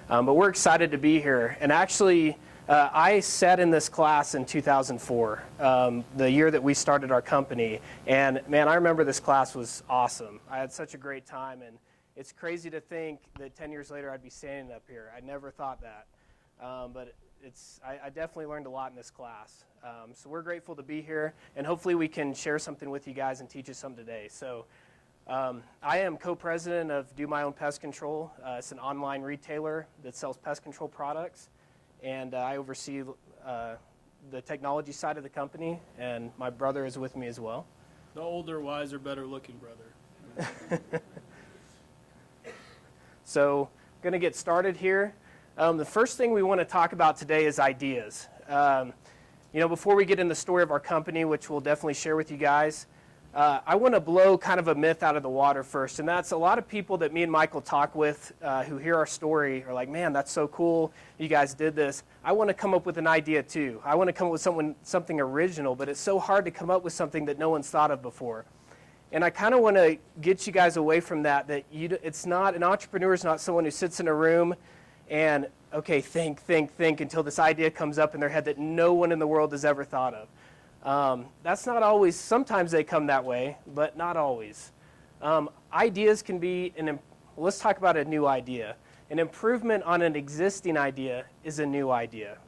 But we're excited to be here. And actually, I sat in this class in 2004, the year that we started our company. And man, I remember this class was awesome. I had such a great time. And it's crazy to think that 10 years later I'd be standing up here. I never thought that. But I definitely learned a lot in this class. So we're grateful to be here. And hopefully we can share something with you guys and teach you something today. So I am co-president of Do My Own Pest Control. It's an online retailer that sells pest control products. And I oversee the technology side of the company, and my brother is with me as well. The older, wiser, better-looking brother. So, going to get started here. The first thing we want to talk about today is ideas. Before we get in the story of our company, which we'll definitely share with you guys, I want to blow kind of a myth out of the water first, and that's a lot of people that me and Michael talk with who hear our story are like, man, that's so cool, you guys did this. I want to come up with an idea too. I want to come up with something original, but it's so hard to come up with something that no one's thought of before. And I kind of want to get you guys away from that an entrepreneur is not someone who sits in a room and, okay, think until this idea comes up in their head that no one in the world has ever thought of. That's not always, sometimes they come that way, but not always. Ideas can be, let's talk about a new idea. An improvement on an existing idea is a new idea.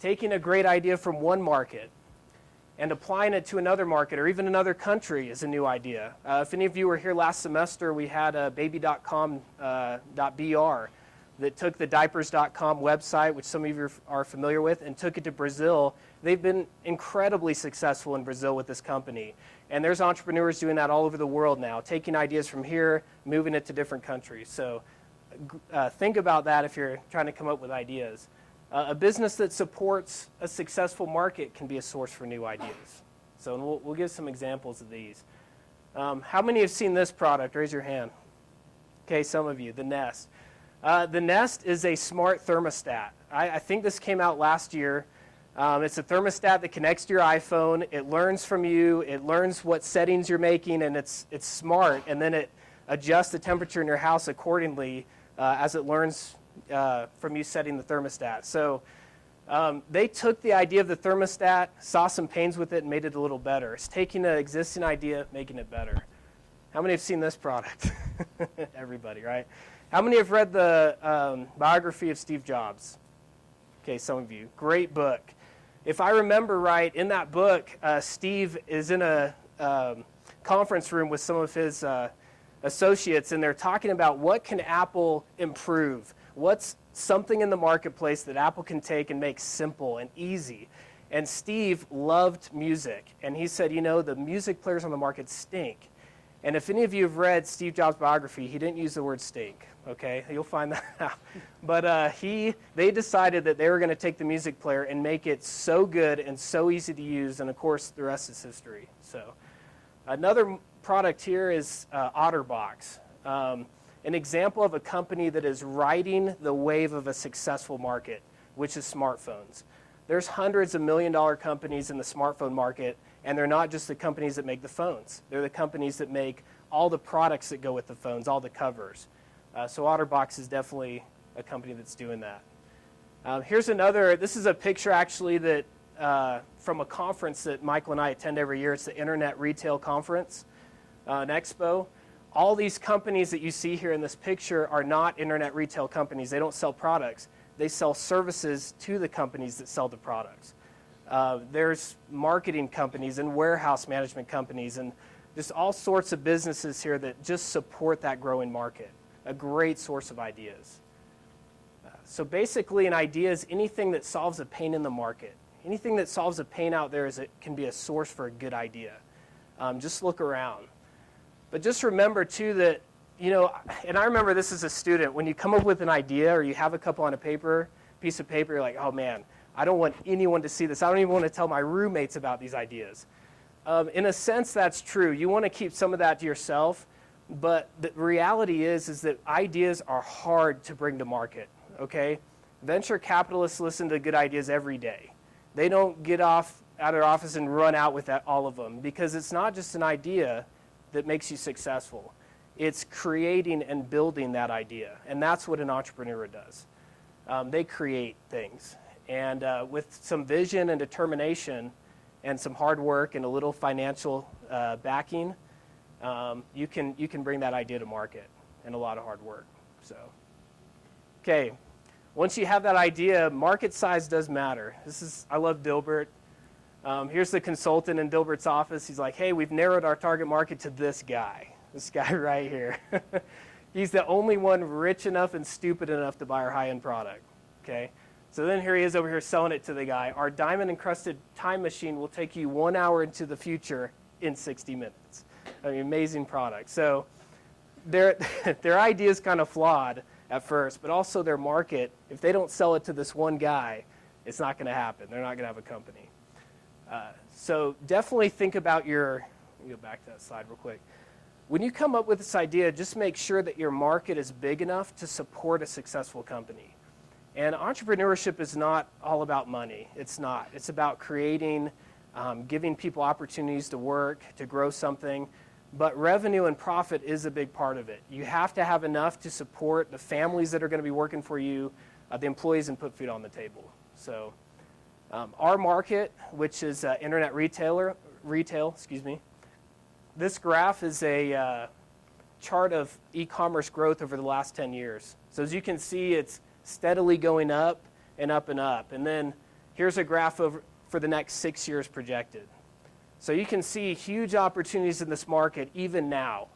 Taking a great idea from one market and applying it to another market or even another country is a new idea. If any of you were here last semester, we had a baby.com.br that took the diapers.com website, which some of you are familiar with, and took it to Brazil. They've been incredibly successful in Brazil with this company. And there's entrepreneurs doing that all over the world now, taking ideas from here, moving it to different countries. So think about that if you're trying to come up with ideas. A business that supports a successful market can be a source for new ideas. So we'll give some examples of these. How many have seen this product? Raise your hand. Okay, some of you, the Nest. The Nest is a smart thermostat. I think this came out last year. It's a thermostat that connects to your iPhone. It learns from you. It learns what settings you're making, and it's smart. And then it adjusts the temperature in your house accordingly as it learns from you setting the thermostat. So they took the idea of the thermostat, saw some pains with it, and made it a little better. It's taking an existing idea, making it better. How many have seen this product? Everybody, right? How many have read the biography of Steve Jobs? Okay, some of you. Great book. If I remember right, in that book, Steve is in a conference room with some of his associates, and they're talking about what can Apple improve. What's something in the marketplace that Apple can take and make simple and easy? And Steve loved music, and he said, the music players on the market stink. And if any of you have read Steve Jobs' biography, he didn't use the word stink, okay? You'll find that out. But they decided that they were going to take the music player and make it so good and so easy to use, and of course, the rest is history. So another product here is OtterBox, an example of a company that is riding the wave of a successful market, which is smartphones. There's hundreds of million-dollar companies in the smartphone market, and they're not just the companies that make the phones. They're the companies that make all the products that go with the phones, all the covers. So OtterBox is definitely a company that's doing that. Here's another. This is a picture actually that from a conference that Michael and I attend every year. It's the Internet Retail Conference, an expo. All these companies that you see here in this picture are not internet retail companies. They don't sell products. They sell services to the companies that sell the products. There's marketing companies and warehouse management companies and just all sorts of businesses here that just support that growing market. A great source of ideas. So basically an idea is anything that solves a pain in the market. Anything that solves a pain out there can be a source for a good idea. Just look around. But just remember too that, and I remember this as a student, when you come up with an idea or you have a couple on a piece of paper, you're like, oh man, I don't want anyone to see this. I don't even want to tell my roommates about these ideas. In a sense, that's true. You want to keep some of that to yourself, but the reality is that ideas are hard to bring to market, okay? Venture capitalists listen to good ideas every day. They don't get off out of their office and run out with all of them because it's not just an idea that makes you successful. It's creating and building that idea. And that's what an entrepreneur does. They create things. And with some vision and determination and some hard work and a little financial backing, you can bring that idea to market and a lot of hard work. So, okay, once you have that idea, market size does matter. I love Dilbert. Here's the consultant in Dilbert's office. He's like, hey, we've narrowed our target market to this guy right here. He's the only one rich enough and stupid enough to buy our high-end product, okay? So then here he is over here selling it to the guy. Our diamond-encrusted time machine will take you 1 hour into the future in 60 minutes. I mean, amazing product. So their idea is kind of flawed at first, but also their market, if they don't sell it to this one guy, it's not going to happen. They're not going to have a company. So definitely think about let me go back to that slide real quick. When you come up with this idea, just make sure that your market is big enough to support a successful company. And entrepreneurship is not all about money. It's not. It's about creating, giving people opportunities to work, to grow something. But revenue and profit is a big part of it. You have to have enough to support the families that are going to be working for you, the employees, and put food on the table. So our market, which is internet retail, this graph is a chart of e-commerce growth over the last 10 years. So as you can see, it's steadily going up and up and up. And then here's a graph for the next 6 years projected. So you can see huge opportunities in this market even now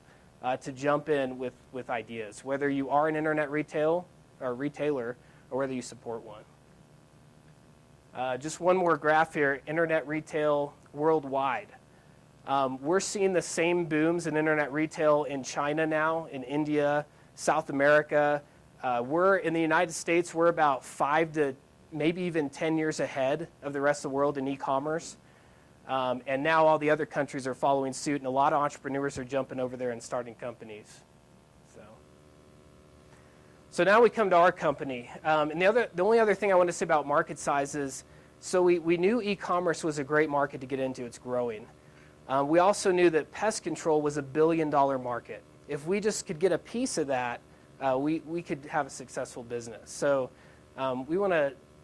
to jump in with ideas, whether you are an internet retailer or whether you support one. Just one more graph here, internet retail worldwide. We're seeing the same booms in internet retail in China now, in India, South America. We're in the United States, we're about 5 to maybe even 10 years ahead of the rest of the world in e-commerce. And now all the other countries are following suit, and a lot of entrepreneurs are jumping over there and starting companies. So now we come to our company. And the only other thing I want to say about market size is, so we knew e-commerce was a great market to get into. It's growing. We also knew that pest control was $1 billion market. If we just could get a piece of that, we could have a successful business. So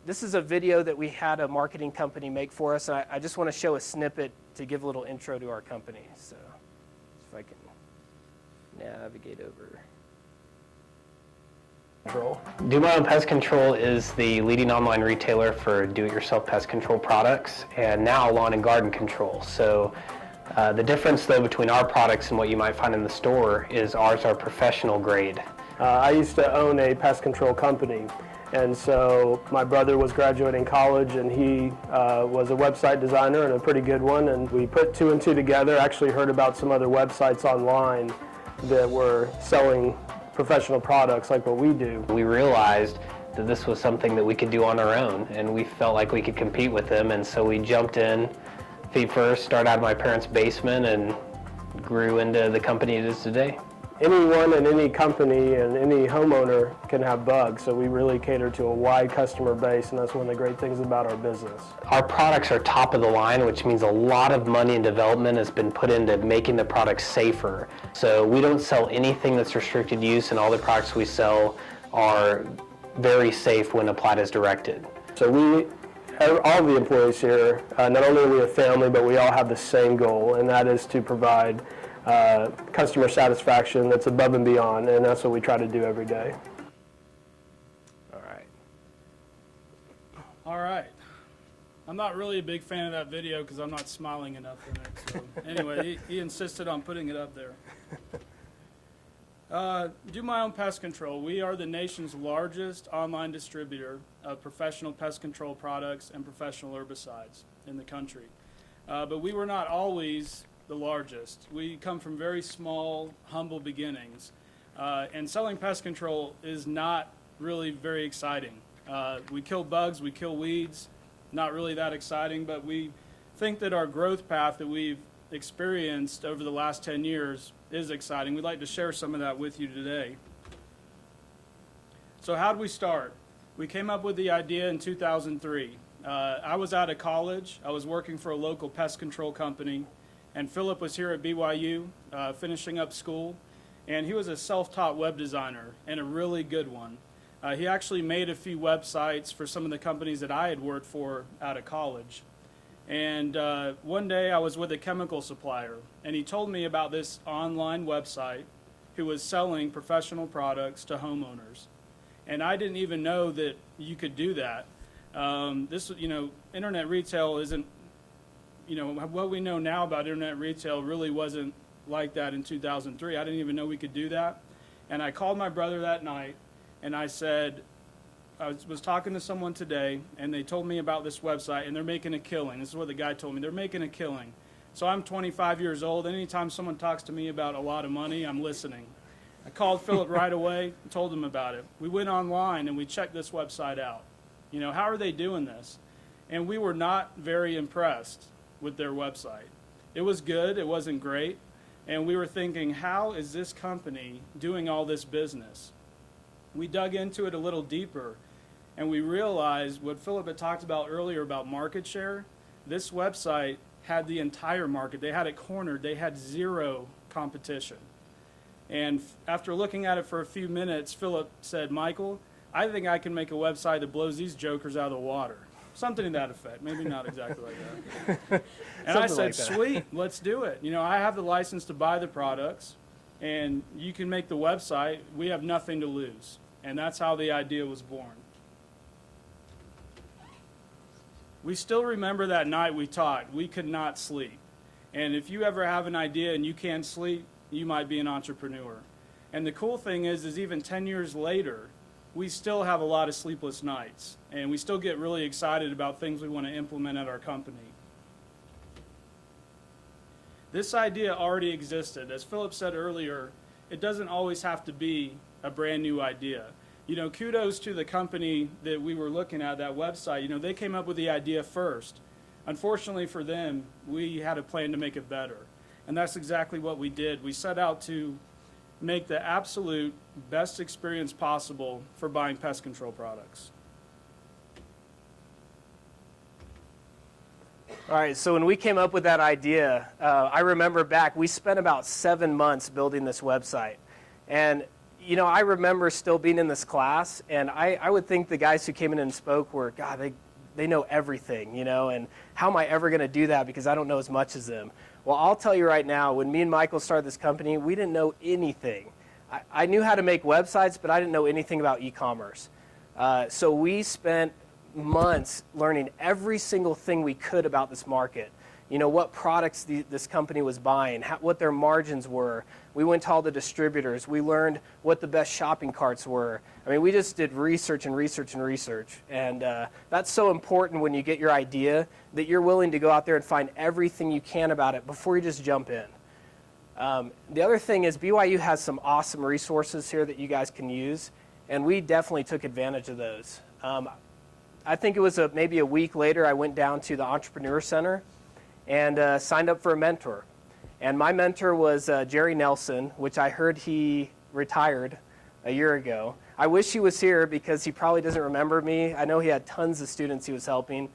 this is a video that we had a marketing company make for us. I just want to show a snippet to give a little intro to our company. So if I can navigate over. Do My Own Pest Control is the leading online retailer for do-it-yourself pest control products and now lawn and garden control. So the difference though between our products and what you might find in the store is ours are professional grade. I used to own a pest control company, and so my brother was graduating college and he was a website designer and a pretty good one, and we put 2 and 2 together, actually heard about some other websites online that were selling professional products like what we do. We realized that this was something that we could do on our own, and we felt like we could compete with them, and so we jumped in feet first, started out of my parents' basement, and grew into the company it is today. Anyone and any company and any homeowner can have bugs, so we really cater to a wide customer base, and that's one of the great things about our business. Our products are top of the line, which means a lot of money and development has been put into making the products safer. So we don't sell anything that's restricted use, and all the products we sell are very safe when applied as directed. So all the employees here, not only are we a family, but we all have the same goal, and that is to provide customer satisfaction that's above and beyond, and that's what we try to do every day. All right. I'm not really a big fan of that video because I'm not smiling enough in it. So anyway, he insisted on putting it up there. Do My Own Pest Control. We are the nation's largest online distributor of professional pest control products and professional herbicides in the country. But we were not always the largest. We come from very small, humble beginnings. And selling pest control is not really very exciting. We kill bugs, we kill weeds, not really that exciting, but we think that our growth path that we've experienced over the last 10 years is exciting. We'd like to share some of that with you today. So how did we start? We came up with the idea in 2003. I was out of college. I was working for a local pest control company, and Philip was here at BYU finishing up school. And he was a self-taught web designer and a really good one. He actually made a few websites for some of the companies that I had worked for out of college. And one day I was with a chemical supplier, and he told me about this online website who was selling professional products to homeowners. And I didn't even know that you could do that. Internet retail isn't, what we know now about internet retail really wasn't like that in 2003. I didn't even know we could do that. And I called my brother that night, and I said, I was talking to someone today, and they told me about this website, and they're making a killing. This is what the guy told me. They're making a killing. So I'm 25 years old. Anytime someone talks to me about a lot of money, I'm listening. I called Philip right away and told him about it. We went online, and we checked this website out. How are they doing this? And we were not very impressed with their website. It was good. It wasn't great. And we were thinking, how is this company doing all this business? We dug into it a little deeper, and we realized what Philip had talked about earlier about market share. This website had the entire market. They had it cornered. They had zero competition. And after looking at it for a few minutes, Philip said, Michael, I think I can make a website that blows these jokers out of the water. Something to that effect. Maybe not exactly like that. And I said, sweet, let's do it. I have the license to buy the products, and you can make the website. We have nothing to lose. And that's how the idea was born. We still remember that night we talked. We could not sleep. And if you ever have an idea and you can't sleep, you might be an entrepreneur. And the cool thing is even 10 years later, we still have a lot of sleepless nights. And we still get really excited about things we want to implement at our company. This idea already existed. As Philip said earlier, it doesn't always have to be a brand new idea. Kudos to the company that we were looking at, that website. They came up with the idea first. Unfortunately for them, we had a plan to make it better. And that's exactly what we did. We set out to make the absolute best experience possible for buying pest control products. All right, so when we came up with that idea, I remember back, we spent about 7 months building this website. And, I remember still being in this class, and I would think the guys who came in and spoke were, God, they know everything, and how am I ever going to do that because I don't know as much as them? Well, I'll tell you right now, when me and Michael started this company, we didn't know anything. I knew how to make websites, but I didn't know anything about e-commerce. So we spent months learning every single thing we could about this market. What products this company was buying, what their margins were. We went to all the distributors. We learned what the best shopping carts were. We just did research and research and research. And that's so important when you get your idea that you're willing to go out there and find everything you can about it before you just jump in. The other thing is BYU has some awesome resources here that you guys can use, and we definitely took advantage of those. I think it was maybe a week later, I went down to the Entrepreneur Center and signed up for a mentor. And my mentor was Jerry Nelson, which I heard he retired a year ago. I wish he was here because he probably doesn't remember me. I know he had tons of students he was helping,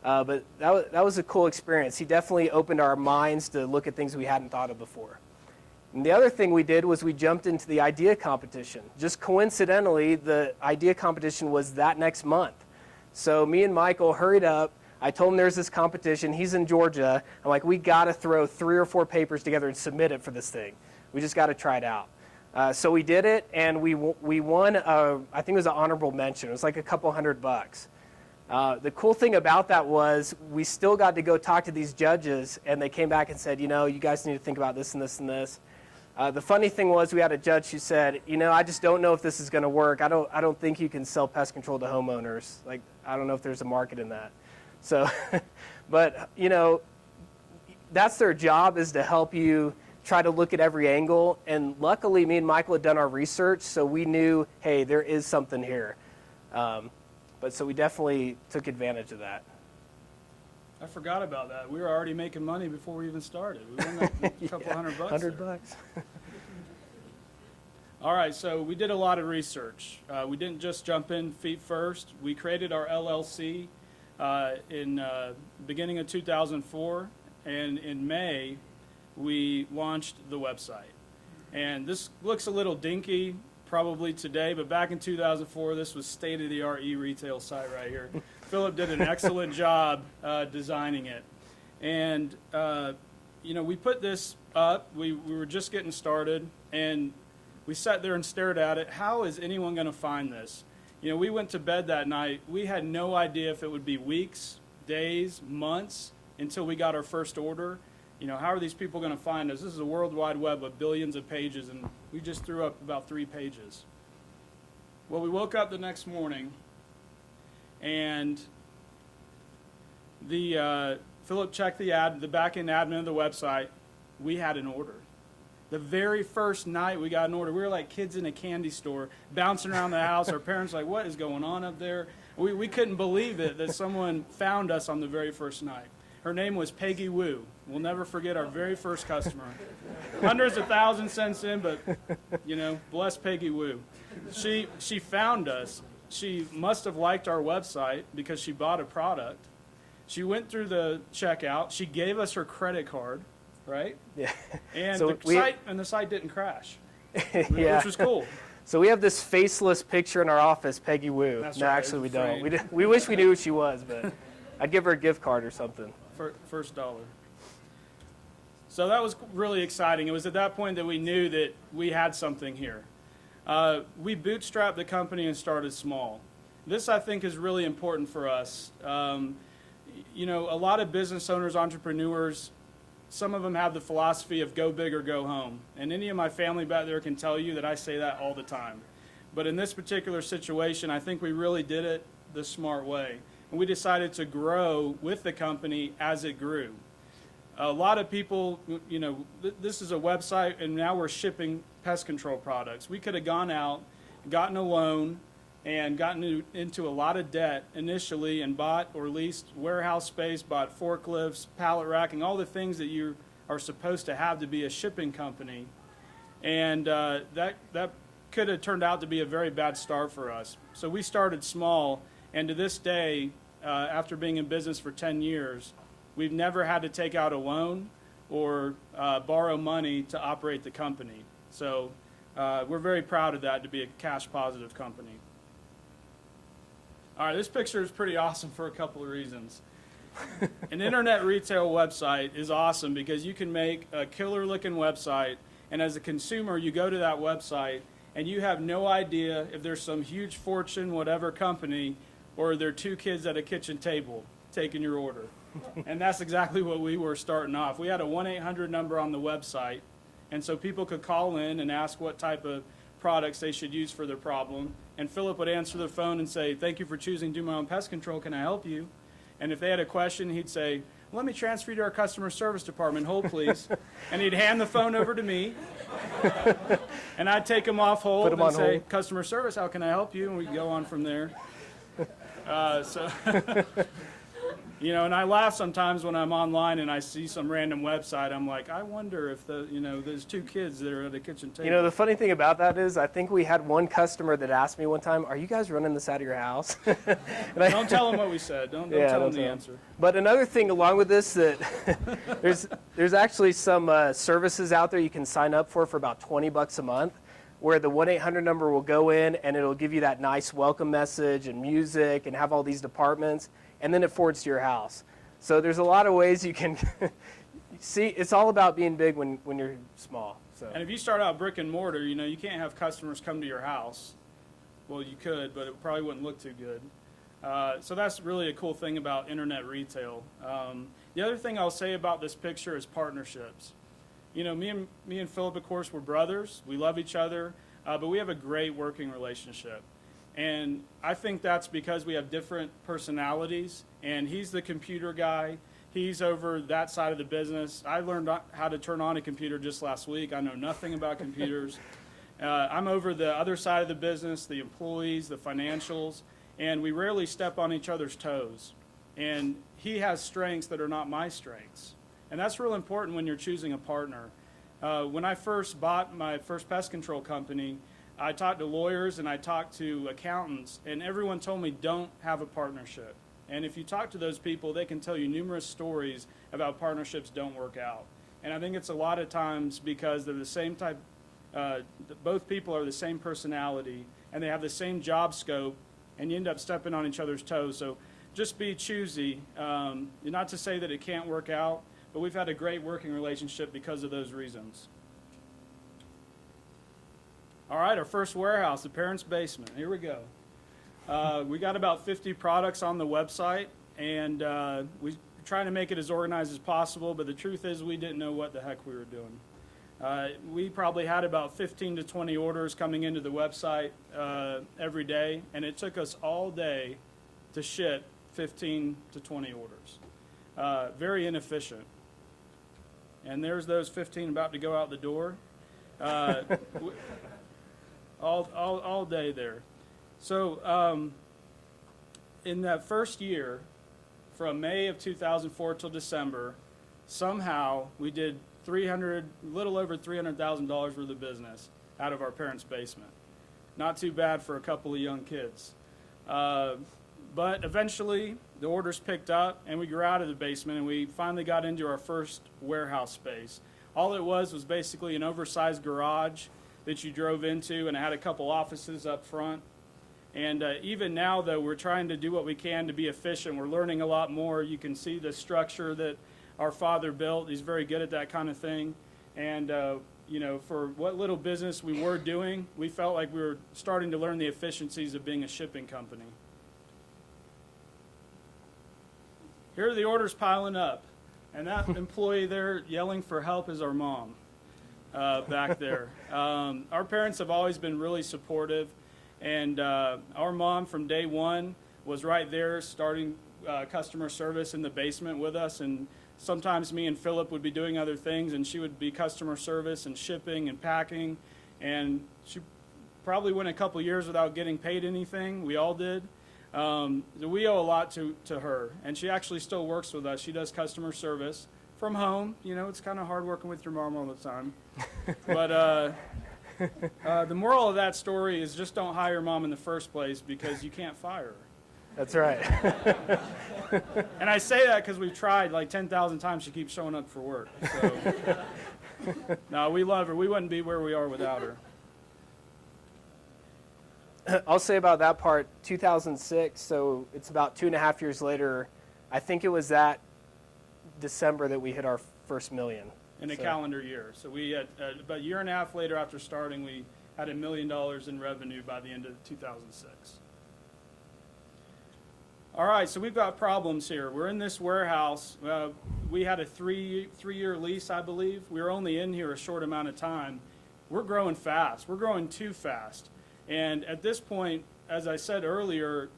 but that was a cool experience. He definitely opened our minds to look at things we hadn't thought of before. And the other thing we did was we jumped into the idea competition. Just coincidentally, the idea competition was that next month. So me and Michael hurried up. I told him there's this competition. He's in Georgia. I'm like, we got to throw 3 or 4 papers together and submit it for this thing. We just got to try it out. So we did it, and we won, I think it was an honorable mention. It was like a couple $100. The cool thing about that was we still got to go talk to these judges, and they came back and said, you guys need to think about this and this and this. The funny thing was we had a judge who said, I just don't know if this is going to work. I don't think you can sell pest control to homeowners. Like, I don't know if there's a market in that. So, but, that's their job, is to help you try to look at every angle. And luckily, me and Michael had done our research, so we knew, hey, there is something here. But so we definitely took advantage of that. I forgot about that. We were already making money before we even started. We won that couple $100. $100. All right, so we did a lot of research. We didn't just jump in feet first. We created our LLC in beginning of 2004, and in May, we launched the website. And this looks a little dinky probably today, but back in 2004, this was state-of-the-art e-retail site right here. Philip did an excellent job designing it. And, we put this up. We were just getting started, and we sat there and stared at it. How is anyone going to find this? We went to bed that night. We had no idea if it would be weeks, days, months until we got our first order. How are these people going to find us? This is a World Wide Web of billions of pages, and we just threw up about 3 pages. Well, we woke up the next morning, and Philip checked the back-end admin of the website. We had an order. The very first night we got an order, we were like kids in a candy store, bouncing around the house. Our parents were like, what is going on up there? We couldn't believe it that someone found us on the very first night. Her name was Peggy Wu. We'll never forget our very first customer. Hundreds of thousands cents in, but, bless Peggy Wu. She found us. She must have liked our website because she bought a product. She went through the checkout. She gave us her credit card, right? Yeah. And So the site didn't crash, Yeah. which was cool. So we have this faceless picture in our office, Peggy Wu. That's No, right, actually we framed. don't. We wish we knew who she was, but I'd give her a gift card or something. First dollar. So that was really exciting. It was at that point that we knew that we had something here. We bootstrapped the company and started small. This, I think, is really important for us. A lot of business owners, entrepreneurs, some of them have the philosophy of go big or go home. And any of my family back there can tell you that I say that all the time. But in this particular situation, I think we really did it the smart way. And we decided to grow with the company as it grew. A lot of people, this is a website, and now we're shipping pest control products. We could have gone out, gotten a loan, and gotten into a lot of debt initially and bought or leased warehouse space, bought forklifts, pallet racking, all the things that you are supposed to have to be a shipping company. And that could have turned out to be a very bad start for us. So we started small, and to this day, after being in business for 10 years, we've never had to take out a loan or borrow money to operate the company. So we're very proud of that, to be a cash positive company. All right, this picture is pretty awesome for a couple of reasons. An internet retail website is awesome because you can make a killer looking website, and as a consumer, you go to that website and you have no idea if there's some huge fortune, whatever company, or there are 2 kids at a kitchen table taking your order. And that's exactly what we were starting off. We had a 1-800 number on the website, and so people could call in and ask what type of products they should use for their problem. And Philip would answer the phone and say, thank you for choosing Do My Own Pest Control. Can I help you? And if they had a question, he'd say, let me transfer you to our customer service department. Hold, please. And he'd hand the phone over to me. And I'd take him off hold and say, hold. Customer service, how can I help you? And we'd go on from there. And I laugh sometimes when I'm online and I see some random website. I'm like, I wonder if there's 2 kids that are at a kitchen table. The funny thing about that is I think we had one customer that asked me one time, are you guys running this out of your house? Don't tell them what we said. Don't tell them the answer. But another thing along with this, that there's actually some services out there you can sign up for about $20 a month, where the 1-800 number will go in and it'll give you that nice welcome message and music and have all these departments, and then it forwards to your house. So there's a lot of ways you can see. It's all about being big when you're small. So. And if you start out brick and mortar, you can't have customers come to your house. Well, you could, but it probably wouldn't look too good. So that's really a cool thing about internet retail. The other thing I'll say about this picture is partnerships. Me and Philip, of course, we're brothers. We love each other, but we have a great working relationship. And I think that's because we have different personalities, and he's the computer guy. He's over that side of the business. I learned how to turn on a computer just last week. I know nothing about computers. I'm over the other side of the business, the employees, the financials, and we rarely step on each other's toes. And he has strengths that are not my strengths. And that's real important when you're choosing a partner. When I first bought my first pest control company, I talked to lawyers and I talked to accountants, and everyone told me don't have a partnership. And if you talk to those people, they can tell you numerous stories about partnerships don't work out. And I think it's a lot of times because they're the same type Both people are the same personality, and they have the same job scope, and you end up stepping on each other's toes. So just be choosy. Not to say that it can't work out, but we've had a great working relationship because of those reasons. All right, our first warehouse, the parents' basement. Here we go. We got about 50 products on the website, and we trying to make it as organized as possible, but the truth is we didn't know what the heck we were doing. We probably had about 15 to 20 orders coming into the website every day, and it took us all day to ship 15 to 20 orders. Very inefficient. And there's those 15 about to go out the door. All day there. So in that first year, from May of 2004 till December, somehow we did little over $300,000 worth of business out of our parents' basement. Not too bad for a couple of young kids. But eventually, the orders picked up, and we grew out of the basement, and we finally got into our first warehouse space. All it was basically an oversized garage that you drove into, and it had a couple offices up front. And even now, though, we're trying to do what we can to be efficient. We're learning a lot more. You can see the structure that our father built. He's very good at that kind of thing. And, for what little business we were doing, we felt like we were starting to learn the efficiencies of being a shipping company. Here are the orders piling up. And that employee there yelling for help is our mom back there. Our parents have always been really supportive. And our mom from day one was right there starting customer service in the basement with us. And sometimes me and Philip would be doing other things, and she would be customer service and shipping and packing. And she probably went a couple years without getting paid anything. We all did. We owe a lot to her. And she actually still works with us. She does customer service from home. It's kind of hard working with your mom all the time. But the moral of that story is just don't hire mom in the first place because you can't fire her. That's right. And I say that because we've tried like 10,000 times. She keeps showing up for work. So, no, we love her. We wouldn't be where we are without her. I'll say about that part, 2006, so it's about 2.5 years later. I think it was that December that we hit our first million. In a calendar year. So we had, about a year and a half later after starting, we had $1 million in revenue by the end of 2006. All right, so we've got problems here. We're in this warehouse. We had a three-year lease, I believe. We were only in here a short amount of time. We're growing fast. We're growing too fast. And at this point, as I said earlier,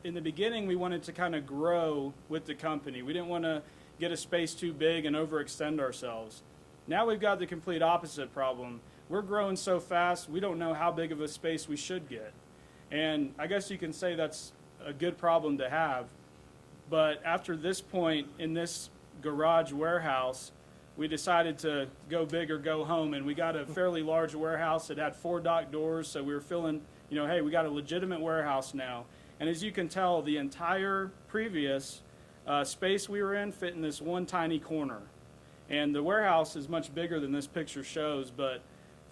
in the beginning, we wanted to kind of grow with the company. We didn't want to get a space too big and overextend ourselves. Now we've got the complete opposite problem. We're growing so fast, we don't know how big of a space we should get. And I guess you can say that's a good problem to have. But after this point in this garage warehouse, we decided to go big or go home, and we got a fairly large warehouse that had 4 dock doors, so we were feeling, hey, we got a legitimate warehouse now. And as you can tell, the entire previous space we were in fit in this one tiny corner. And the warehouse is much bigger than this picture shows, but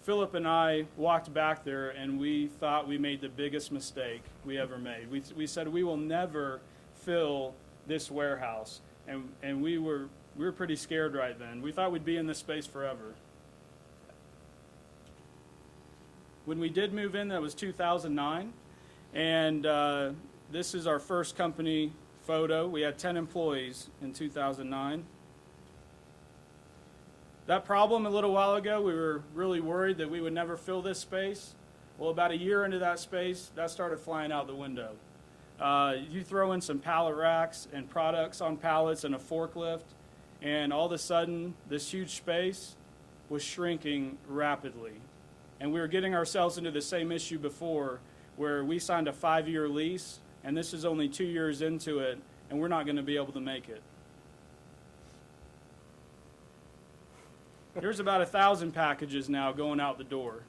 Philip and I walked back there and we thought we made the biggest mistake we ever made. We said we will never fill this warehouse, and we were pretty scared right then. We thought we'd be in this space forever. When we did move in, that was 2009, and this is our first company photo. We had 10 employees in 2009. That problem a little while ago, we were really worried that we would never fill this space. Well, about a year into that space, that started flying out the window. You throw in some pallet racks and products on pallets and a forklift, and all of a sudden, this huge space was shrinking rapidly. And we were getting ourselves into the same issue before, where we signed a 5-year lease, and this is only 2 years into it, and we're not going to be able to make it. Here's about 1,000 packages now going out the door.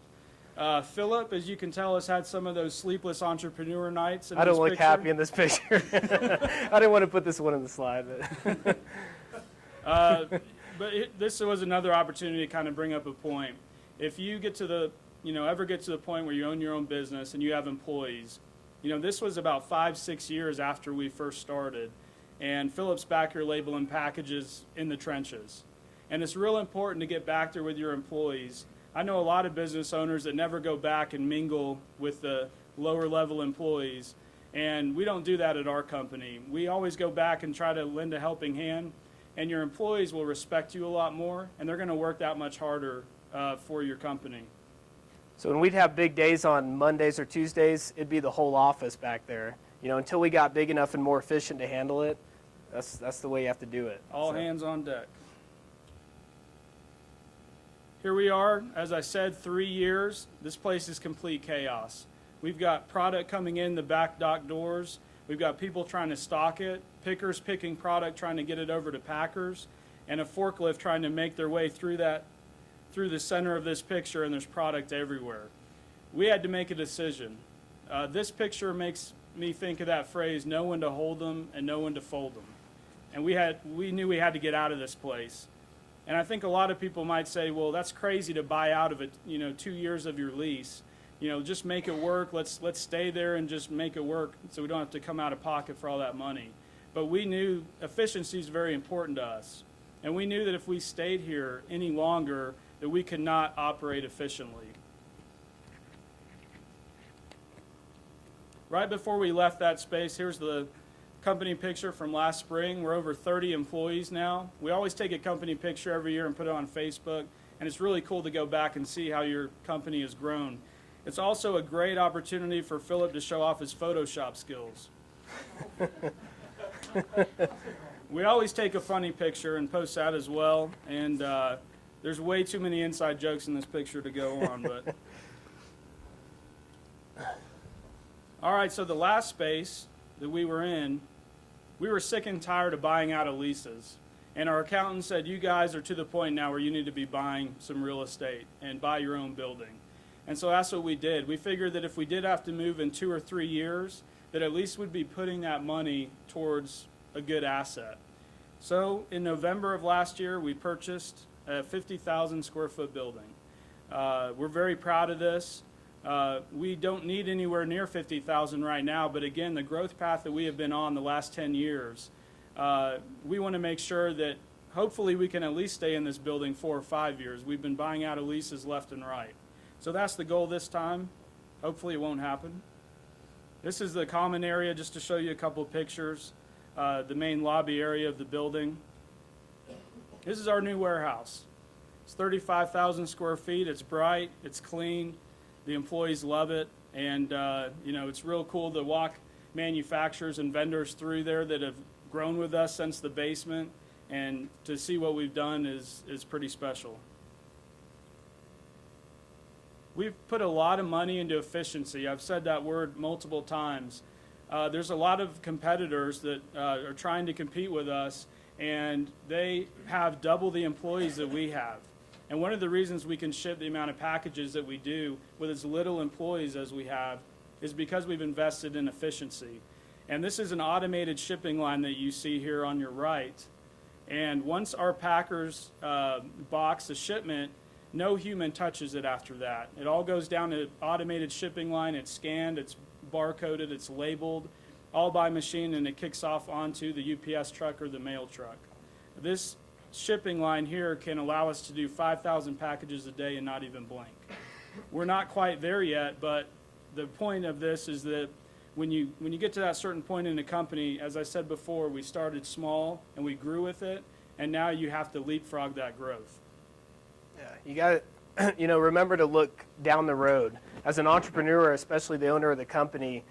Philip, as you can tell, has had some of those sleepless entrepreneur nights. I don't look happy in this picture. I didn't want to put this one in the slide. But this was another opportunity to kind of bring up a point. if you get to the, ever get to the point where you own your own business and you have employees, this was about 5-6 years after we first started, and Philip's back here labeling packages in the trenches. And it's real important to get back there with your employees. I know a lot of business owners that never go back and mingle with the lower level employees, and we don't do that at our company. We always go back and try to lend a helping hand, and your employees will respect you a lot more, and they're going to work that much harder for your company. So when we'd have big days on Mondays or Tuesdays, it'd be the whole office back there. Until we got big enough and more efficient to handle it, that's the way you have to do it. All hands on deck. Here we are, as I said, 3 years. This place is complete chaos. We've got product coming in the back dock doors. We've got people trying to stock it, pickers picking product, trying to get it over to packers, and a forklift trying to make their way through the center of this picture, and there's product everywhere. We had to make a decision. This picture makes me think of that phrase, know when to hold them and know when to fold them. And we knew we had to get out of this place. And I think a lot of people might say, well, that's crazy to buy out of it, 2 years of your lease. Just make it work. Let's stay there and just make it work so we don't have to come out of pocket for all that money. But we knew efficiency is very important to us. And we knew that if we stayed here any longer, that we could not operate efficiently. Right before we left that space, here's the company picture from last spring. We're over 30 employees now. We always take a company picture every year and put it on Facebook, and it's really cool to go back and see how your company has grown. It's also a great opportunity for Philip to show off his Photoshop skills. We always take a funny picture and post that as well, and there's way too many inside jokes in this picture to go on. But all right, so the last space that we were in, we were sick and tired of buying out of leases. And our accountant said, you guys are to the point now where you need to be buying some real estate and buy your own building. And so that's what we did. We figured that if we did have to move in 2 or 3 years, that at least we'd be putting that money towards a good asset. So in November of last year, we purchased a 50,000 square foot building. We're very proud of this. We don't need anywhere near 50,000 right now, but again, the growth path that we have been on the last 10 years, we want to make sure that hopefully we can at least stay in this building 4 or 5 years. We've been buying out of leases left and right. So that's the goal this time. Hopefully it won't happen. This is the common area, just to show you a couple of pictures. The main lobby area of the building. This is our new warehouse. It's 35,000 square feet. It's bright. It's clean. The employees love it. And, it's real cool to walk manufacturers and vendors through there that have grown with us since the basement. And to see what we've done is pretty special. We've put a lot of money into efficiency. I've said that word multiple times. There's a lot of competitors that are trying to compete with us, and they have double the employees that we have. And one of the reasons we can ship the amount of packages that we do with as little employees as we have is because we've invested in efficiency. And this is an automated shipping line that you see here on your right. And once our packers box a shipment, no human touches it after that. It all goes down to automated shipping line. It's scanned, it's barcoded, it's labeled, all by machine, and it kicks off onto the UPS truck or the mail truck. This shipping line here can allow us to do 5,000 packages a day and not even blink. We're not quite there yet, but the point of this is that when you get to that certain point in the company, as I said before, we started small and we grew with it, and now you have to leapfrog that growth. Yeah, you got to, remember to look down the road. As an entrepreneur, especially the owner of the company,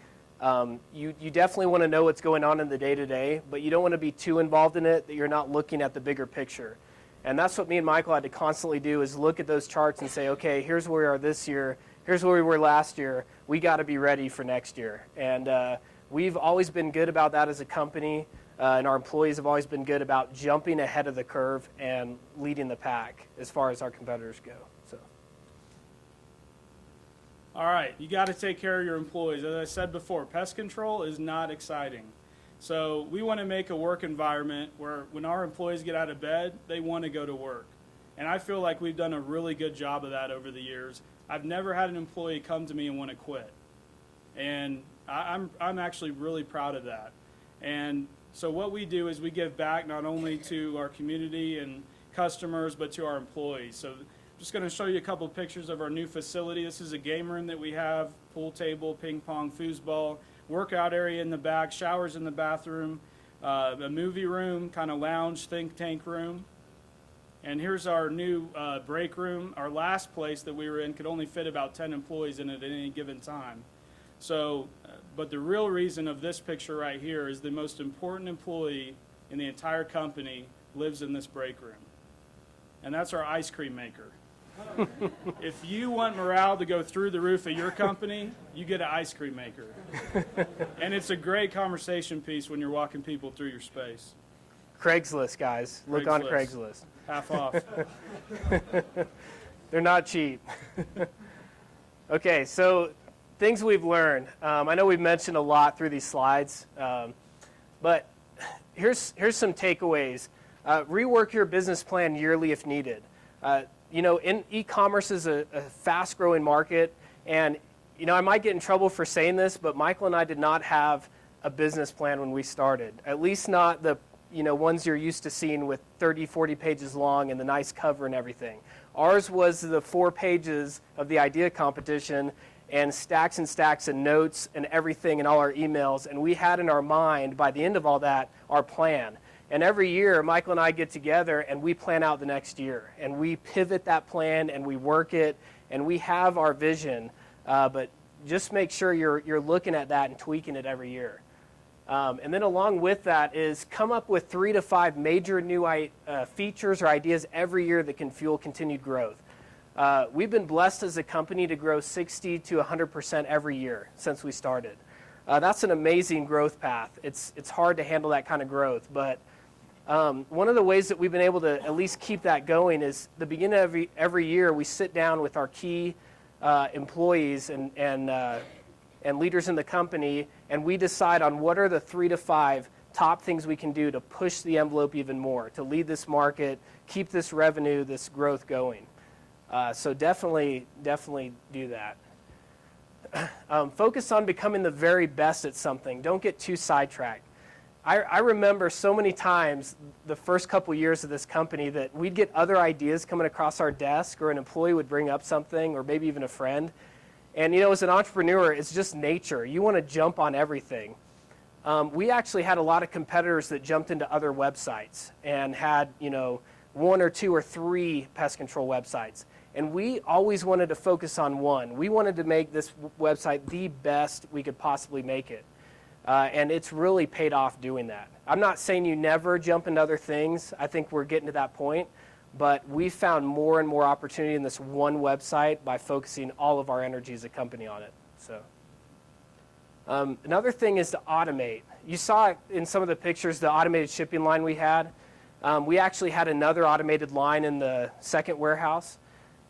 you definitely want to know what's going on in the day-to-day, but you don't want to be too involved in it that you're not looking at the bigger picture. And that's what me and Michael had to constantly do, is look at those charts and say, okay, here's where we are this year, here's where we were last year, we got to be ready for next year. And we've always been good about that as a company, and our employees have always been good about jumping ahead of the curve and leading the pack as far as our competitors go. So. All right, you got to take care of your employees. As I said before, pest control is not exciting. So we want to make a work environment where when our employees get out of bed, they want to go to work. And I feel like we've done a really good job of that over the years. I've never had an employee come to me and want to quit. And I'm actually really proud of that. And so what we do is we give back not only to our community and customers, but to our employees. So I'm just going to show you a couple of pictures of our new facility. This is a game room that we have, pool table, ping pong, foosball, workout area in the back, showers in the bathroom, a movie room, kind of lounge, think tank room. And here's our new break room. Our last place that we were in could only fit about 10 employees in it at any given time. So, but the real reason of this picture right here is the most important employee in the entire company lives in this break room. And that's our ice cream maker. If you want morale to go through the roof of your company, you get an ice cream maker. And it's a great conversation piece when you're walking people through your space. Craigslist, guys. Look on Craigslist. Half off. They're not cheap. Okay, so things we've learned. I know we've mentioned a lot through these slides, but here's some takeaways. Rework your business plan yearly if needed. In e-commerce is a fast-growing market, and I might get in trouble for saying this, but Michael and I did not have a business plan when we started. At least not the ones you're used to seeing with 30, 40 pages long and the nice cover and everything. Ours was the 4 pages of the idea competition and stacks of notes and everything in all our emails, and we had in our mind, by the end of all that, our plan. And every year, Michael and I get together and we plan out the next year. And we pivot that plan and we work it and we have our vision. But just make sure you're looking at that and tweaking it every year. And then along with that is come up with 3 to 5 major new features or ideas every year that can fuel continued growth. We've been blessed as a company to grow 60 to 100% every year since we started. That's an amazing growth path. It's hard to handle that kind of growth, but one of the ways that we've been able to at least keep that going is the beginning of every year we sit down with our key employees and leaders in the company, and we decide on what are the 3 to 5 top things we can do to push the envelope even more, to lead this market, keep this revenue, this growth going. So definitely do that. Focus on becoming the very best at something. Don't get too sidetracked. I remember so many times the first couple years of this company that we'd get other ideas coming across our desk, or an employee would bring up something, or maybe even a friend. And as an entrepreneur, it's just nature. You want to jump on everything. We actually had a lot of competitors that jumped into other websites and had 1 or 2 or 3 pest control websites. And we always wanted to focus on one. We wanted to make this website the best we could possibly make it. And it's really paid off doing that. I'm not saying you never jump into other things. I think we're getting to that point. But we found more and more opportunity in this one website by focusing all of our energy as a company on it. So, another thing is to automate. You saw in some of the pictures the automated shipping line we had. We actually had another automated line in the second warehouse.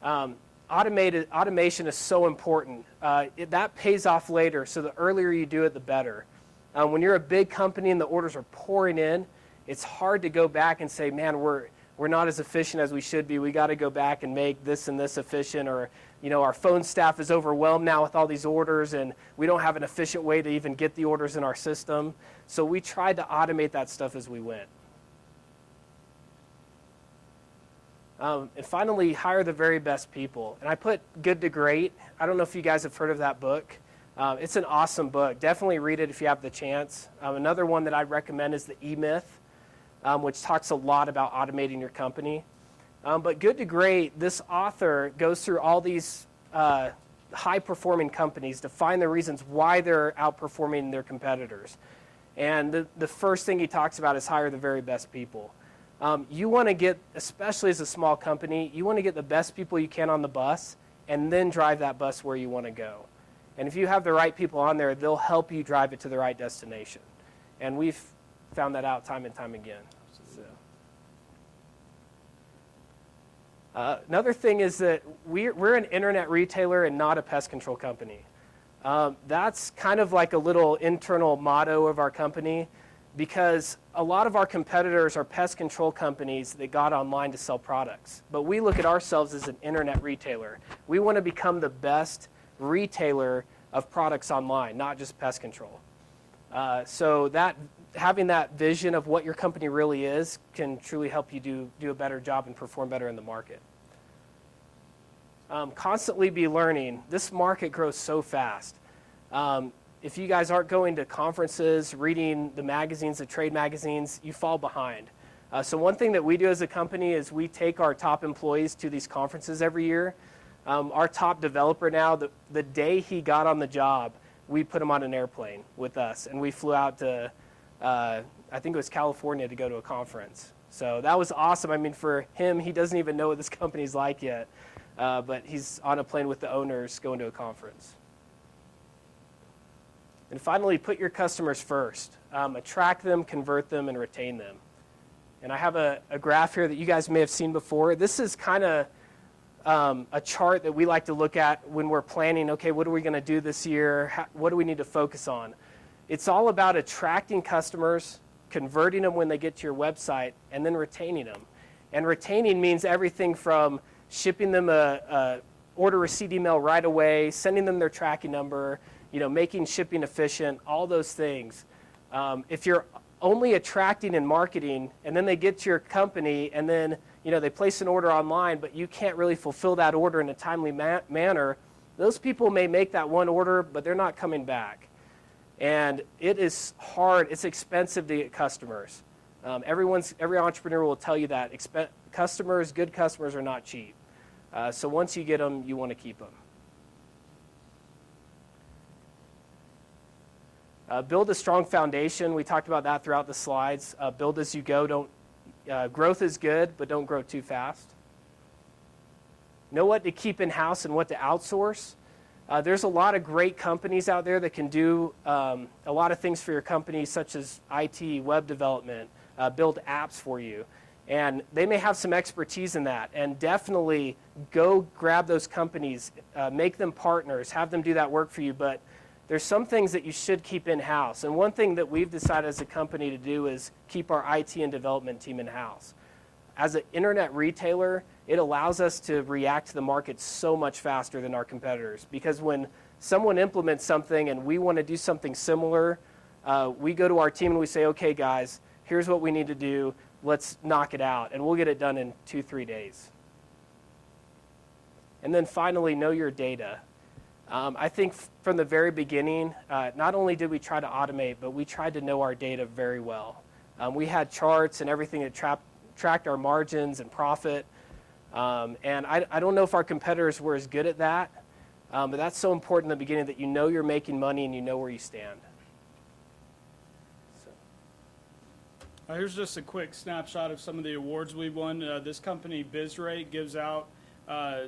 Automation is so important. That pays off later, so the earlier you do it, the better. When you're a big company and the orders are pouring in, it's hard to go back and say, man, we're not as efficient as we should be. We got to go back and make this and this efficient, or our phone staff is overwhelmed now with all these orders and we don't have an efficient way to even get the orders in our system. So we tried to automate that stuff as we went. And finally, hire the very best people. And I put Good to Great. I don't know if you guys have heard of that book. It's an awesome book. Definitely read it if you have the chance. Another one that I'd recommend is the E-Myth, which talks a lot about automating your company. But Good to Great, this author goes through all these high-performing companies to find the reasons why they're outperforming their competitors. And the first thing he talks about is hire the very best people. You want to get, especially as a small company, you want to get the best people you can on the bus and then drive that bus where you want to go. And if you have the right people on there, they'll help you drive it to the right destination. And we've found that out time and time again. So. Another thing is that we're an internet retailer and not a pest control company. That's kind of like a little internal motto of our company. because a lot of our competitors are pest control companies that got online to sell products. But we look at ourselves as an internet retailer. We want to become the best retailer of products online, not just pest control. So that having that vision of what your company really is can truly help you do a better job and perform better in the market. Constantly be learning. This market grows so fast. If you guys aren't going to conferences, reading the magazines, the trade magazines, you fall behind. So one thing that we do as a company is we take our top employees to these conferences every year. Our top developer now, the day he got on the job, we put him on an airplane with us, and we flew out to, I think it was California, to go to a conference. So that was awesome. I mean, for him, he doesn't even know what this company's like yet, but he's on a plane with the owners going to a conference. And finally, put your customers first. Attract them, convert them, and retain them. And I have a graph here that you guys may have seen before. This is kind of a chart that we like to look at when we're planning, okay, what are we going to do this year? What do we need to focus on? It's all about attracting customers, converting them when they get to your website, and then retaining them. And retaining means everything from shipping them a order receipt email right away, sending them their tracking number, making shipping efficient, all those things. If you're only attracting and marketing, and then they get to your company, and then they place an order online, but you can't really fulfill that order in a timely manner, those people may make that one order, but they're not coming back. And it is hard. It's expensive to get customers. Every entrepreneur will tell you that. Good customers are not cheap. So once you get them, you want to keep them. Build a strong foundation. We talked about that throughout the slides. Build as you go. Growth is good, but don't grow too fast. Know what to keep in-house and what to outsource. There's a lot of great companies out there that can do a lot of things for your company, such as IT, web development, build apps for you. And they may have some expertise in that. And definitely go grab those companies, make them partners, have them do that work for you. But there's some things that you should keep in-house. And one thing that we've decided as a company to do is keep our IT and development team in-house. As an internet retailer, it allows us to react to the market so much faster than our competitors. Because when someone implements something and we want to do something similar, we go to our team and we say, okay, guys, here's what we need to do. Let's knock it out. And we'll get it done in 2-3 days. And then finally, know your data. I think from the very beginning, not only did we try to automate, but we tried to know our data very well. We had charts and everything that tracked our margins and profit. And I don't know if our competitors were as good at that, but that's so important in the beginning that you know you're making money and you know where you stand. Here's just a quick snapshot of some of the awards we've won. This company, BizRate, gives out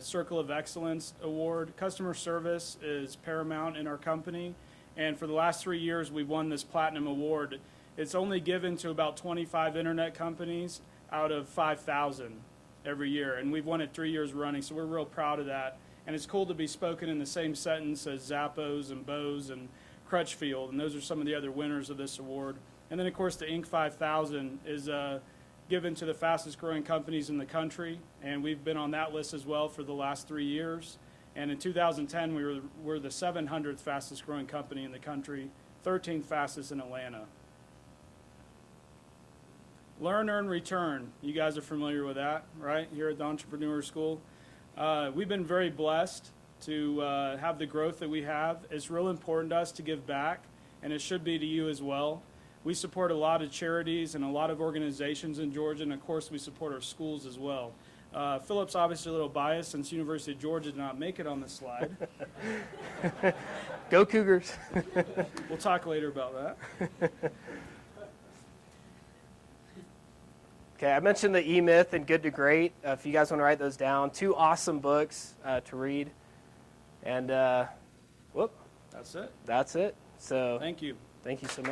Circle of Excellence Award. Customer service is paramount in our company, and for the last 3 years we've won this Platinum Award. It's only given to about 25 internet companies out of 5,000 every year, and we've won it 3 years running, so we're real proud of that. And it's cool to be spoken in the same sentence as Zappos and Bose and Crutchfield, and those are some of the other winners of this award. And then, of course, the Inc. 5000 is given to the fastest growing companies in the country, and we've been on that list as well for the last 3 years. And in 2010, we were the 700th fastest growing company in the country, 13th fastest in Atlanta. Learn, earn, return. You guys are familiar with that, right, here at the Entrepreneur School. We've been very blessed to have the growth that we have. It's real important to us to give back, and it should be to you as well. We support a lot of charities and a lot of organizations in Georgia, and of course we support our schools as well. Philip's obviously a little biased since University of Georgia did not make it on this slide. Go Cougars. We'll talk later about that. Okay, I mentioned the E-Myth and Good to Great. If you guys want to write those down, 2 awesome books to read. And That's it. That's it. So Thank you. Thank you so much.